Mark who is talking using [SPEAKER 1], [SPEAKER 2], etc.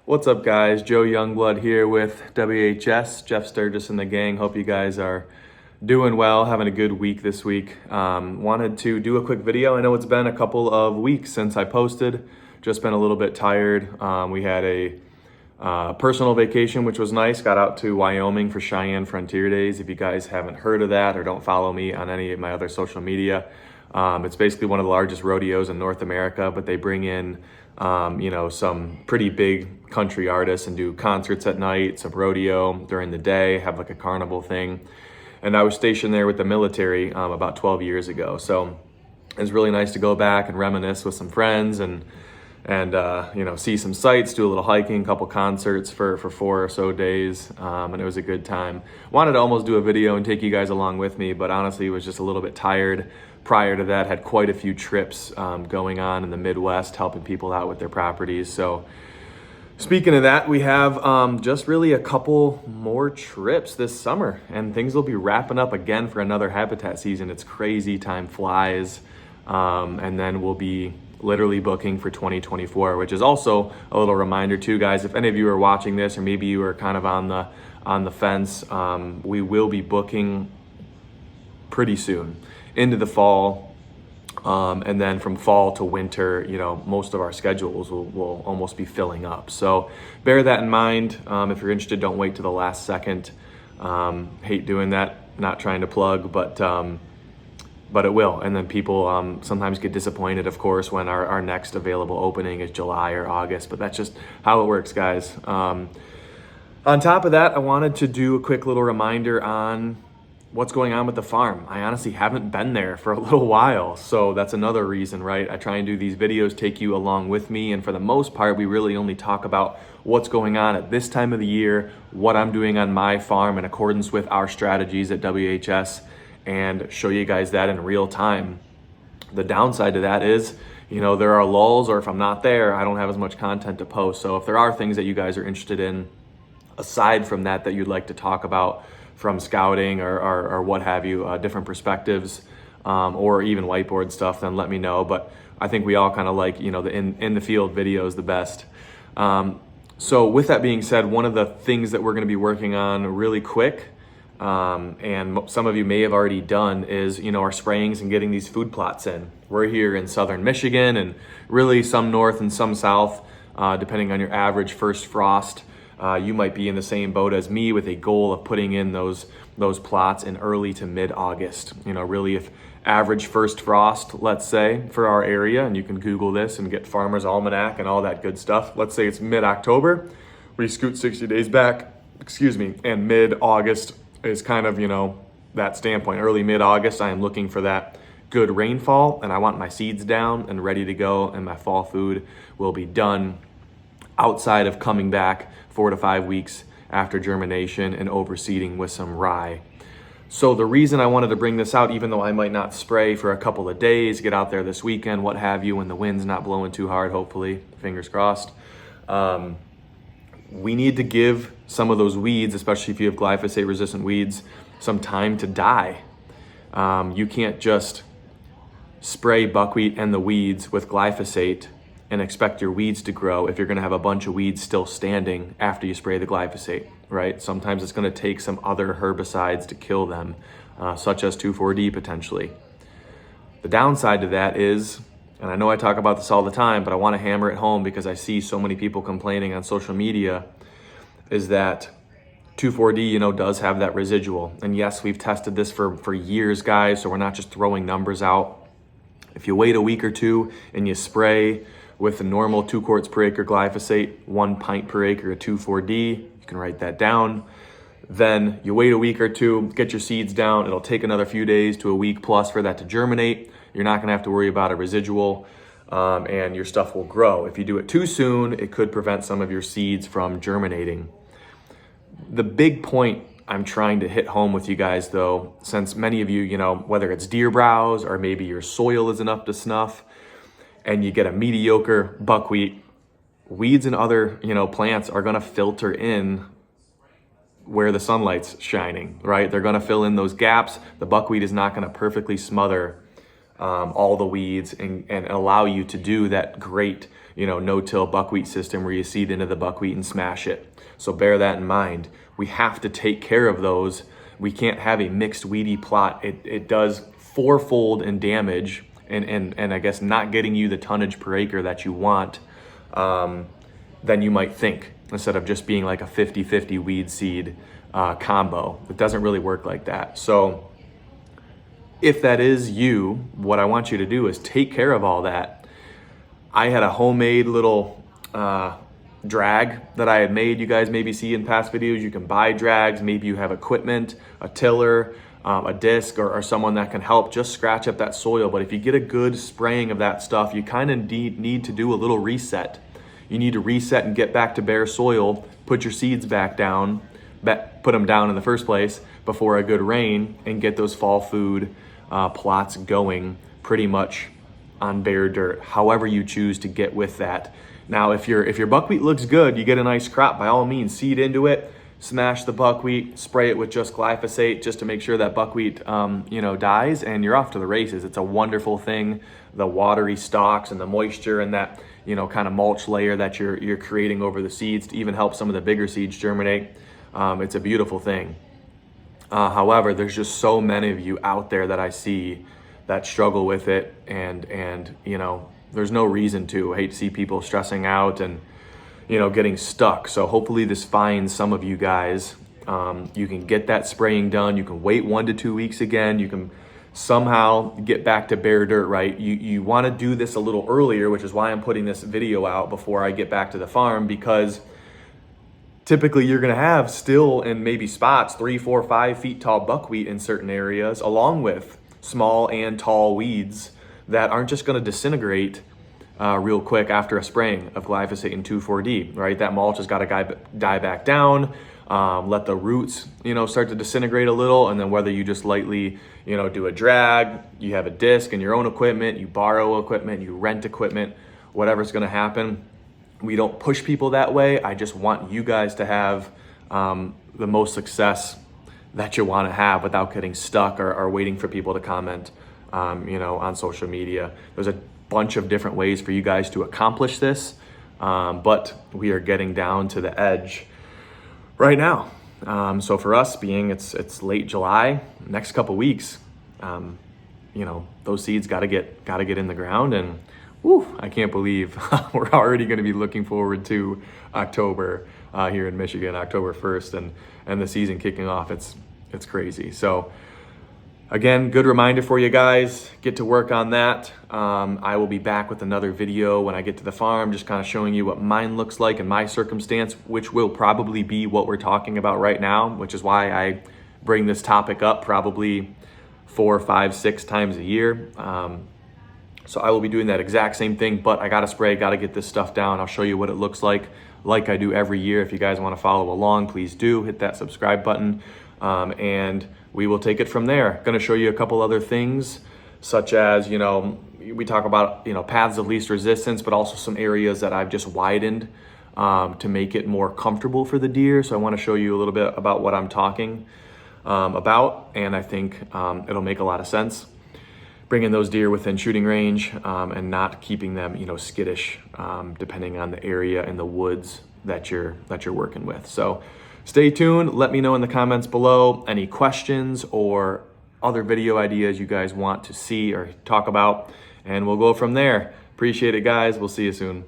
[SPEAKER 1] What's up, guys? Joe Youngblood here with WHS, Jeff Sturgis and the gang. Hope you guys are doing well, having a good week this week. Wanted to do a quick video. I know it's been a couple of weeks since I posted. Just been a little bit tired. We had a personal vacation, which was nice. Got out to Wyoming for Cheyenne Frontier Days. If you guys haven't heard of that or don't follow me on any of my other social media, it's basically one of the largest rodeos in North America, but they bring in some pretty big country artists and do concerts at night, some rodeo during the day, have like a carnival thing. And I was stationed there with the military about 12 years ago. So it was really nice to go back and reminisce with some friends and see some sights, do a little hiking, a couple concerts for 4 or so days, and it was a good time. Wanted to almost do a video and take you guys along with me, but honestly was just a little bit tired. Prior to that, had quite a few trips going on in the Midwest, helping people out with their properties. So speaking of that, we have just really a couple more trips this summer, and things will be wrapping up again for another habitat season. It's crazy, time flies, and then we'll be literally booking for 2024, which is also a little reminder too, guys. If any of you are watching this, or maybe you are kind of on the fence, we will be booking pretty soon into the fall, and then from fall to winter, most of our schedules will almost be filling up. So bear that in mind. If you're interested, don't wait to the last second. Hate doing that, not trying to plug, but it will. And then people sometimes get disappointed, of course, when our next available opening is July or August, but that's just how it works, guys. On top of that, I wanted to do a quick little reminder on what's going on with the farm. I honestly haven't been there for a little while, so that's another reason, right? I try and do these videos, take you along with me, and for the most part, we really only talk about what's going on at this time of the year, what I'm doing on my farm in accordance with our strategies at WHS, and show you guys that in real time. The downside to that is, there are lulls, or if I'm not there, I don't have as much content to post. So if there are things that you guys are interested in, aside from that you'd like to talk about from scouting or what have you, different perspectives, or even whiteboard stuff, then let me know. But I think we all kind of like, the in the field videos the best. So with that being said, one of the things that we're going to be working on really quick, and some of you may have already done, is our sprayings and getting these food plots in. We're here in southern Michigan, and really some north and some south, depending on your average first frost. You might be in the same boat as me with a goal of putting in those plots in early to mid-August. Really, if average first frost, let's say, for our area, and you can Google this and get Farmer's Almanac and all that good stuff. Let's say it's mid-October, we scoot 60 days back, and mid-August is kind of, that standpoint. Early mid-August, I am looking for that good rainfall, and I want my seeds down and ready to go, and my fall food will be done outside of coming back 4 to 5 weeks after germination and overseeding with some rye. So the reason I wanted to bring this out, even though I might not spray for a couple of days, get out there this weekend, what have you, when the wind's not blowing too hard, hopefully, fingers crossed, we need to give some of those weeds, especially if you have glyphosate resistant weeds, some time to die. You can't just spray buckwheat and the weeds with glyphosate and expect your weeds to grow if you're going to have a bunch of weeds still standing after you spray the glyphosate, right? Sometimes it's going to take some other herbicides to kill them, such as 2,4-D potentially. The downside to that is, and I know I talk about this all the time, but I want to hammer it home because I see so many people complaining on social media, is that 2,4-D, does have that residual. And yes, we've tested this for years, guys, so we're not just throwing numbers out. If you wait a week or two and you spray with the normal 2 quarts per acre glyphosate, 1 pint per acre of 2,4-D, you can write that down. Then you wait a week or two, get your seeds down. It'll take another few days to a week plus for that to germinate. You're not gonna have to worry about a residual, and your stuff will grow. If you do it too soon, it could prevent some of your seeds from germinating. The big point I'm trying to hit home with you guys though, since many of you, whether it's deer browse or maybe your soil isn't up to snuff, and you get a mediocre buckwheat, weeds and other, plants are gonna filter in where the sunlight's shining, right? They're gonna fill in those gaps. The buckwheat is not gonna perfectly smother all the weeds and allow you to do that great, no-till buckwheat system where you seed into the buckwheat and smash it. So bear that in mind. We have to take care of those. We can't have a mixed weedy plot. It does fourfold in damage and I guess not getting you the tonnage per acre that you want than you might think, instead of just being like a 50-50 weed seed combo. It doesn't really work like that. So if that is you, what I want you to do is take care of all that. I had a homemade little drag that I had made. You guys maybe see in past videos. You can buy drags. Maybe you have equipment, a tiller, a disc, or someone that can help just scratch up that soil. But if you get a good spraying of that stuff, you kind of need to do a little reset. You need to reset and get back to bare soil, put your seeds back down, put them down in the first place before a good rain, and get those fall food plots going pretty much on bare dirt, however you choose to get with that. Now, if your buckwheat looks good, you get a nice crop, by all means, seed into it, smash the buckwheat, spray it with just glyphosate just to make sure that buckwheat dies, and you're off to the races. It's a wonderful thing. The watery stalks and the moisture and that kind of mulch layer that you're creating over the seeds to even help some of the bigger seeds germinate. It's a beautiful thing. However, there's just so many of you out there that I see that struggle with it, and there's no reason to. I hate to see people stressing out and getting stuck. So hopefully this finds some of you guys. You can get that spraying done. You can wait 1 to 2 weeks again. You can somehow get back to bare dirt, right? You want to do this a little earlier, which is why I'm putting this video out before I get back to the farm, because typically you're going to have still in maybe spots 3, 4, 5 feet tall buckwheat in certain areas, along with small and tall weeds that aren't just going to disintegrate real quick after a spraying of glyphosate and 2,4-D, right? That mulch has got to die back down, let the roots, start to disintegrate a little, and then whether you just lightly, do a drag, you have a disc and your own equipment, you borrow equipment, you rent equipment, whatever's going to happen. We don't push people that way. I just want you guys to have the most success that you want to have without getting stuck or waiting for people to comment, on social media. There's a bunch of different ways for you guys to accomplish this, but we are getting down to the edge right now. So for us, being it's late July, next couple weeks, those seeds got to get in the ground, and I can't believe we're already going to be looking forward to October here in Michigan, October 1st, and the season kicking off. It's crazy. So again, good reminder for you guys, get to work on that. I will be back with another video when I get to the farm, just kind of showing you what mine looks like in my circumstance, which will probably be what we're talking about right now, which is why I bring this topic up probably 4, 5, 6 times a year. So I will be doing that exact same thing, but I got to spray, got to get this stuff down. I'll show you what it looks like I do every year. If you guys want to follow along, please do hit that subscribe button. And we will take it from there. Going to show you a couple other things, such as, we talk about, paths of least resistance, but also some areas that I've just widened to make it more comfortable for the deer. So I want to show you a little bit about what I'm talking about, and I think it'll make a lot of sense. Bringing those deer within shooting range and not keeping them, skittish, depending on the area and the woods that you're working with. So stay tuned. Let me know in the comments below any questions or other video ideas you guys want to see or talk about, and we'll go from there. Appreciate it, guys. We'll see you soon.